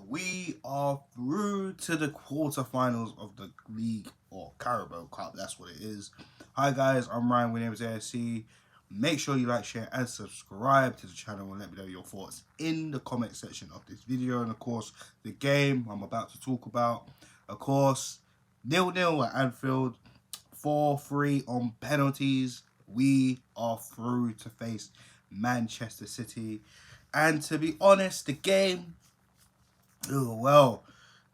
we are through to the quarterfinals of the league or Carabao Cup. That's what it is. Hi guys, I'm Ryan Williams ASC. Make sure you like, share, and subscribe to the channel and let me know your thoughts in the comment section of this video. And of course, the game I'm about to talk about. Of course, 0-0 at Anfield, 4-3 on penalties. We are through to face Manchester City. And to be honest, the game, well,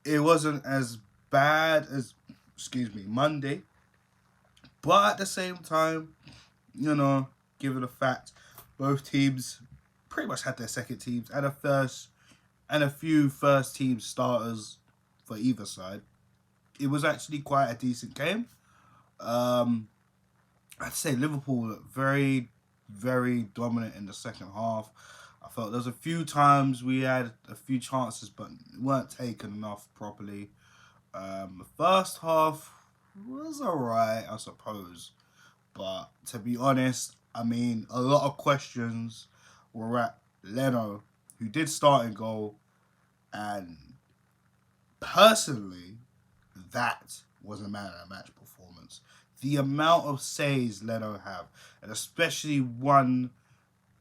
it wasn't as bad as, Monday. But at the same time, given the fact both teams pretty much had their second teams and a few first team starters for either side, it was actually quite a decent game. I'd say Liverpool looked very, very dominant in the second half. I felt there's a few times we had a few chances, but weren't taken enough properly. The first half was alright, I suppose. But to be honest, I mean, a lot of questions were at Leno, who did start in goal. And personally, that was a man of the match performance. The amount of saves Leno have, and especially one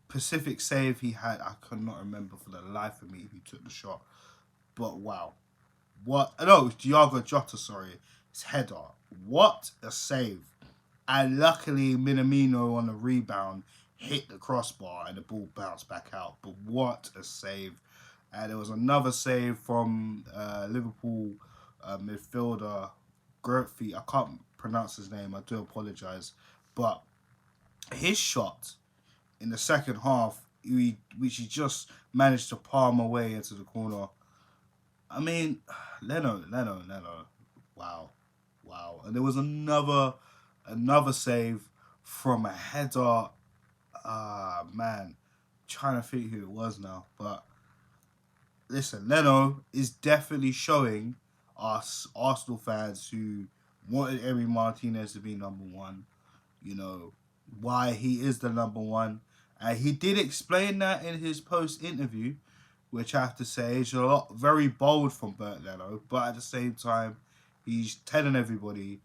Pacific save he had, I could not remember for the life of me who took the shot. But wow. What? No, it's Diogo Jota, sorry. His header. What a save. And luckily, Minamino on the rebound hit the crossbar and the ball bounced back out. But what a save. And there was another save from Liverpool midfielder, Gertfi. I can't pronounce his name. I do apologise. But his shot in the second half, which he just managed to palm away into the corner. I mean, Leno. Wow. And there was another save from a header. Man, trying to think who it was now. But listen, Leno is definitely showing us Arsenal fans who wanted Emi Martinez to be number one, why he is the number one. And he did explain that in his post interview, which I have to say is a lot very bold from Bert Leno, but at the same time, he's telling everybody,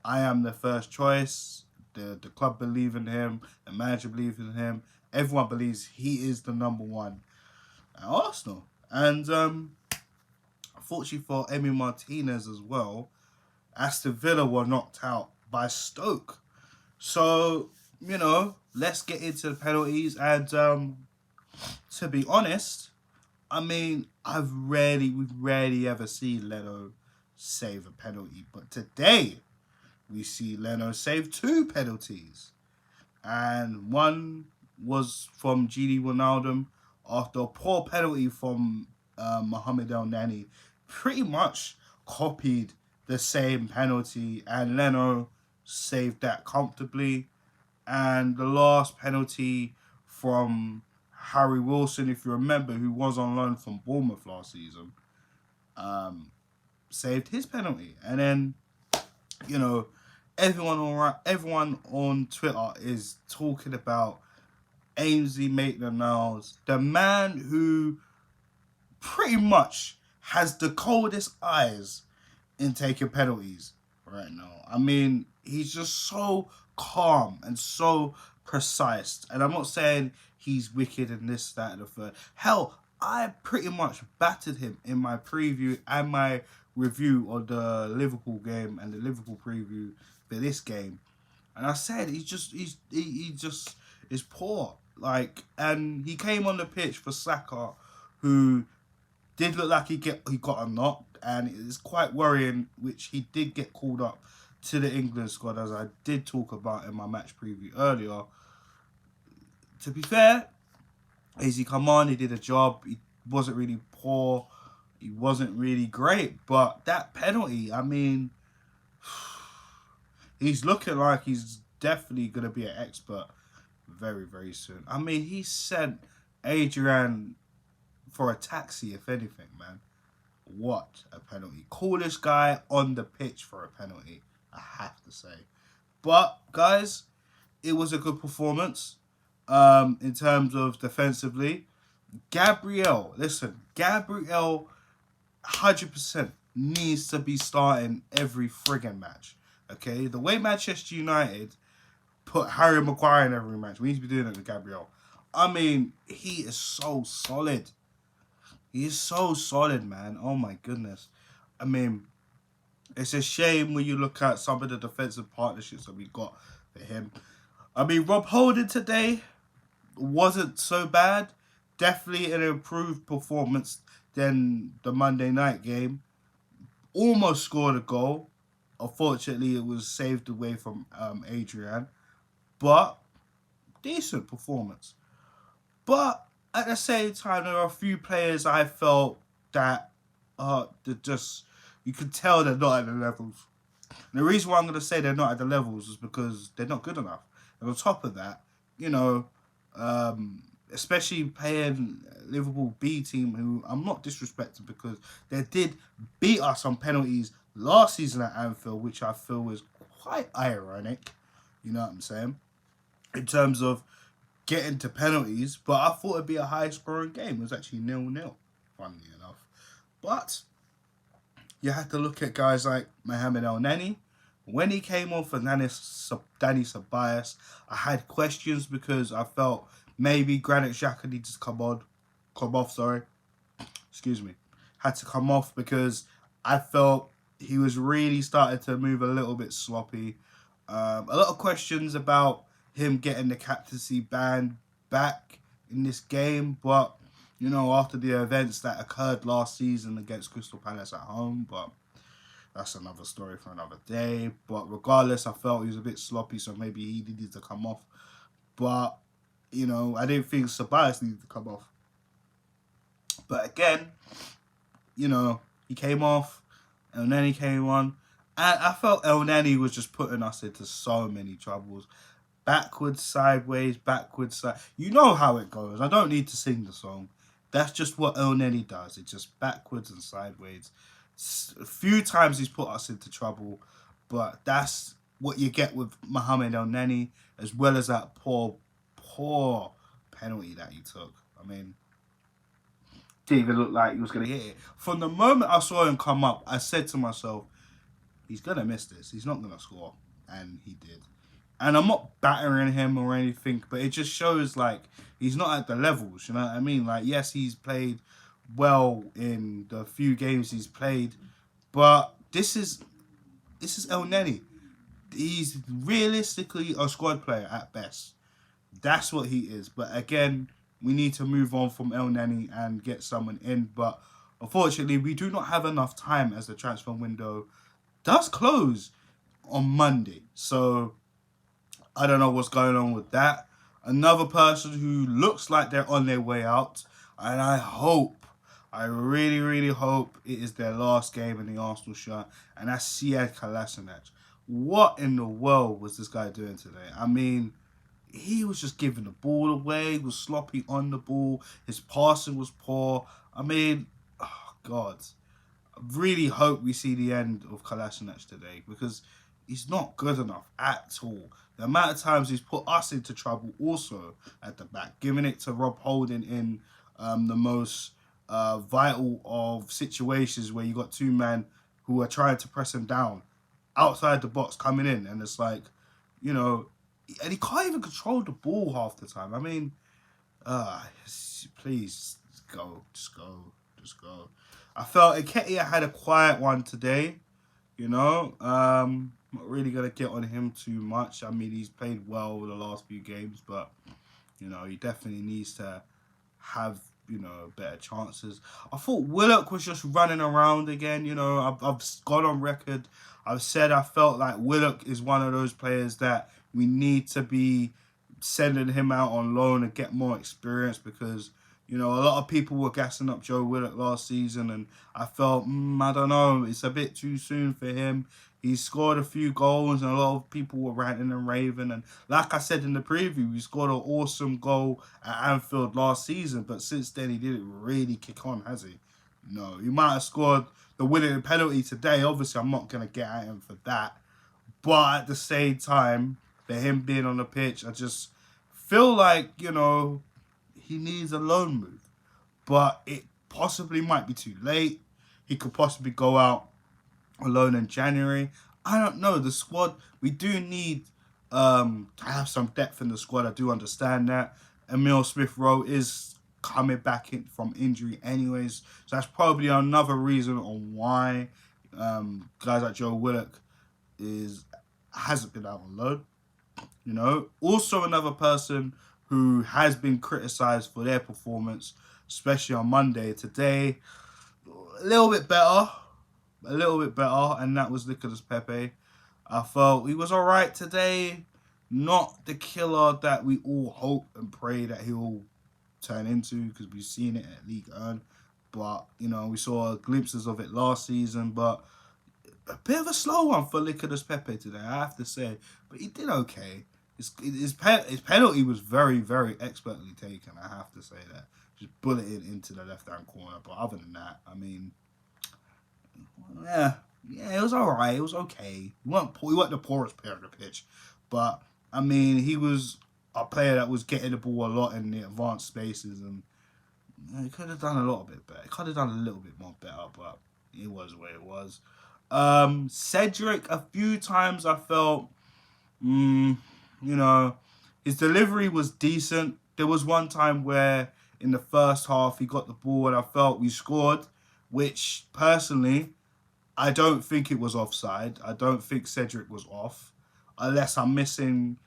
I am the first choice. The club believe in him, the manager believes in him, everyone believes he is the number one at Arsenal. And unfortunately for Emi Martinez as well, Aston Villa were knocked out by Stoke. So, let's get into the penalties. And to be honest, I mean, we've rarely ever seen Leno save a penalty. But today, we see Leno save two penalties. And one was from Gini Wijnaldum after a poor penalty from Mohamed El Nani. Pretty much copied the same penalty, and Leno saved that comfortably. And the last penalty from Harry Wilson, if you remember, who was on loan from Bournemouth last season, saved his penalty. And then, everyone on Twitter is talking about Ainsley Maitland-Niles, the man who pretty much has the coldest eyes in taking penalties right now. I mean, he's just so calm and so precise. And I'm not saying he's wicked and this, that, and the third. Hell, I pretty much battered him in my preview and my review of the Liverpool game and the Liverpool preview for this game. And I said he just is poor. And he came on the pitch for Saka, who did look like he got a knock, and it's quite worrying, which he did get called up to the England squad, as I did talk about in my match preview earlier. To be fair, he come on, he did a job. He wasn't really poor, he wasn't really great, but that penalty, I mean, he's looking like he's definitely going to be an expert very, very soon. I mean, he sent Adrian for a taxi, if anything, man. What a penalty. Coolest guy on the pitch for a penalty, I have to say. But, guys, it was a good performance in terms of defensively. Gabriel, listen, Gabriel 100% needs to be starting every friggin' match. Okay, the way Manchester United put Harry Maguire in every match, we need to be doing it with Gabriel. I mean, he is so solid. He is so solid, man. Oh my goodness. I mean, it's a shame when you look at some of the defensive partnerships that we got for him. I mean, Rob Holding today wasn't so bad. Definitely an improved performance than the Monday night game. Almost scored a goal. Unfortunately, it was saved away from Adrian. But decent performance. But at the same time, there are a few players I felt that that just you could tell they're not at the levels. And the reason why I'm going to say they're not at the levels is because they're not good enough. And on top of that, you know, especially playing Liverpool B team, who I'm not disrespecting because they did beat us on penalties last season at Anfield, which I feel was quite ironic. You know what I'm saying? In terms of getting to penalties, but I thought it'd be a high scoring game. It was actually 0-0, funnily enough. But you had to look at guys like Mohamed El Neni. When he came on for Danny Ceballos, I had questions because I felt maybe Granit Xhaka needed to come off. Sorry, excuse me, had to come off because I felt he was really starting to move a little bit sloppy. A lot of questions about him getting the captaincy band back in this game, but you know, after the events that occurred last season against Crystal Palace at home, but that's another story for another day. But regardless, I felt he was a bit sloppy, so maybe he needed to come off. But, you know, I didn't think Ceballos needed to come off. But again, you know, he came off, and then he came on. And I felt El Neni was just putting us into so many troubles. Backwards, sideways, backwards, side. You know how it goes. I don't need to sing the song. That's just what El Neni does. It's just backwards and sideways. A few times he's put us into trouble, but that's what you get with Mohamed El Neni, as well as that poor penalty that he took. I mean, didn't even look like he was going to hit it. From the moment I saw him come up, I said to myself, he's going to miss this. He's not going to score. And he did. And I'm not battering him or anything, but it just shows like he's not at the levels. You know what I mean? Like, yes, he's played well in the few games he's played, but this is El Neni. He's realistically a squad player at best. That's what he is. But again, we need to move on from El Neni and get someone in. But unfortunately, we do not have enough time as the transfer window does close on Monday. So I don't know what's going on with that. Another person who looks like they're on their way out, and I really, really hope it is their last game in the Arsenal shirt, and that's Sead Kolasinac. What in the world was this guy doing today? I mean, he was just giving the ball away, he was sloppy on the ball, his passing was poor. I mean, oh God. I really hope we see the end of Kolasinac today because he's not good enough at all. The amount of times he's put us into trouble also at the back, giving it to Rob Holding in the most vital of situations where you got two men who are trying to press him down outside the box coming in, and it's like, you know, and he can't even control the ball half the time. I mean, please just go, just go. I felt Nketiah had a quiet one today. You know, not really gonna get on him too much. I mean, he's played well the last few games, but you know, he definitely needs to have, you know, better chances. I thought Willock was just running around again. You know, I've gone on record. I've said I felt like Willock is one of those players that we need to be sending him out on loan and get more experience because, you know, a lot of people were gassing up Joe Willock last season, and I felt, I don't know, it's a bit too soon for him. He scored a few goals, and a lot of people were ranting and raving. And like I said in the preview, he scored an awesome goal at Anfield last season, but since then he didn't really kick on, has he? No, he might have scored the winning penalty today. Obviously, I'm not going to get at him for that. But at the same time, for him being on the pitch, I just feel like, you know, he needs a loan move. but it possibly might be too late. He could possibly go out alone in January. I don't know. The squad, we do need to have some depth in the squad. I do understand that. Emil Smith Rowe is coming back in from injury anyways. So that's probably another reason on why guys like Joe Willock hasn't been out on loan. You know, also another person who has been criticised for their performance, especially on Monday. Today, a little bit better, and that was Nicolas Pepe. I felt he was alright today. Not the killer that we all hope and pray that he'll turn into, because we've seen it at League One. But, you know, we saw glimpses of it last season. But a bit of a slow one for Nicolas Pepe today, I have to say. But he did okay. His penalty was very, very expertly taken, I have to say that. Just bulleted into the left-hand corner. But other than that, I mean, yeah, it was alright. It was okay. He wasn't the poorest player on the pitch. But, I mean, he was a player that was getting the ball a lot in the advanced spaces. And he could have done a little bit better. He could have done a little bit more better, but it was what it was. Cedric, a few times I felt, you know, his delivery was decent. There was one time where in the first half he got the ball and I felt we scored, which personally, I don't think it was offside. I don't think Cedric was off, unless I'm missing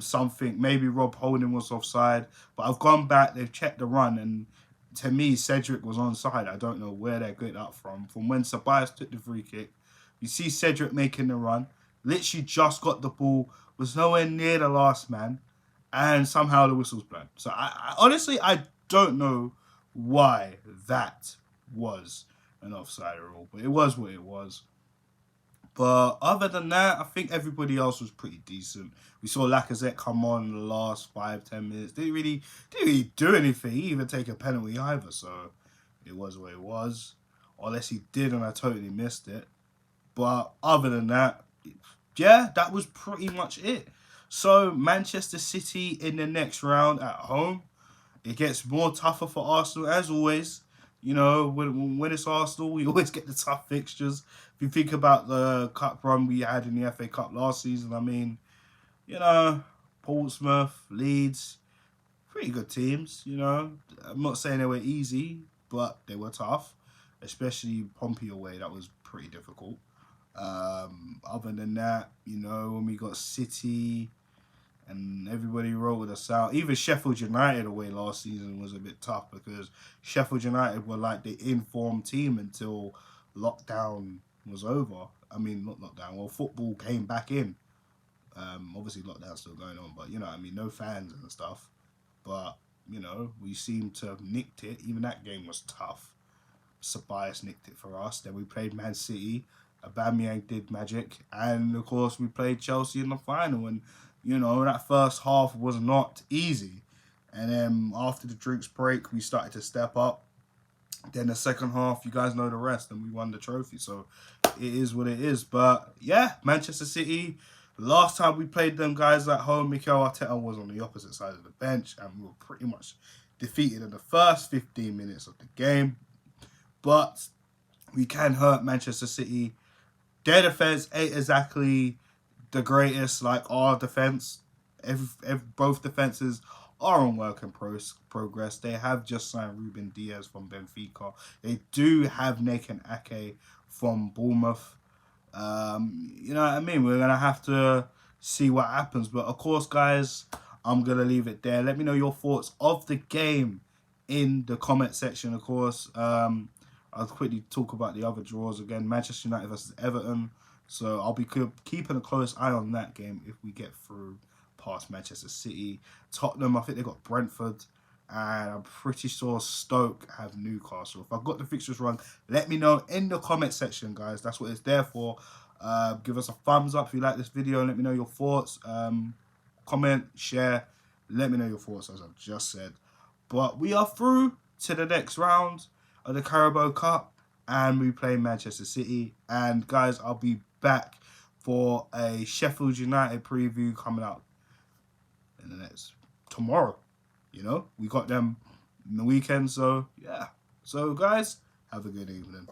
something. Maybe Rob Holding was offside, but I've gone back, they've checked the run, and to me, Cedric was onside. I don't know where they're getting that from. From when Ceballos took the free kick, you see Cedric making the run, literally just got the ball, was nowhere near the last man, and somehow the whistle's blown. So I honestly, I don't know why that was an offside rule, but it was what it was. But other than that, I think everybody else was pretty decent. We saw Lacazette come on in the last 5-10 minutes. Didn't really do anything. He didn't even take a penalty either. So it was what it was. Unless he did and I totally missed it. But other than that, yeah, that was pretty much it. So Manchester City in the next round at home. It gets more tougher for Arsenal as always. You know, when it's Arsenal, we always get the tough fixtures. If you think about the cup run we had in the FA Cup last season, I mean, you know, Portsmouth, Leeds, pretty good teams, you know. I'm not saying they were easy, but they were tough, especially Pompey away. That was pretty difficult. Other than that, you know, when we got City and everybody rolled us out. Even Sheffield United away last season was a bit tough because Sheffield United were like the informed team until lockdown was over. I mean, not lockdown. Well, football came back in. Obviously, lockdown's still going on, but you know what I mean? No fans and stuff. But, you know, we seem to have nicked it. Even that game was tough. Ceballos nicked it for us. Then we played Man City. Aubameyang did magic. And, of course, we played Chelsea in the final. And, you know, that first half was not easy. And then after the drinks break, we started to step up. Then the second half, you guys know the rest, and we won the trophy. So it is what it is. But, yeah, Manchester City, last time we played them guys at home, Mikel Arteta was on the opposite side of the bench, and we were pretty much defeated in the first 15 minutes of the game. But we can hurt Manchester City. Their defence ain't exactly the greatest, like our defence. Both defences are on work in progress. They have just signed Ruben Diaz from Benfica. They do have Nathan Ake from Bournemouth. You know what I mean? We're going to have to see what happens. But of course, guys, I'm going to leave it there. Let me know your thoughts of the game in the comment section, of course. I'll quickly talk about the other draws again. Manchester United versus Everton. So I'll be keeping a close eye on that game if we get through past Manchester City. Tottenham, I think they got Brentford. And I'm pretty sure Stoke have Newcastle. If I've got the fixtures wrong, let me know in the comment section, guys. That's what it's there for. Give us a thumbs up if you like this video. Let me know your thoughts. Comment, share. Let me know your thoughts, as I've just said. But we are through to the next round of the Carabao Cup. And we play Manchester City. And, guys, I'll be back for a Sheffield United preview coming out in the next tomorrow. You know, we got them in the weekend. So yeah. So guys, have a good evening.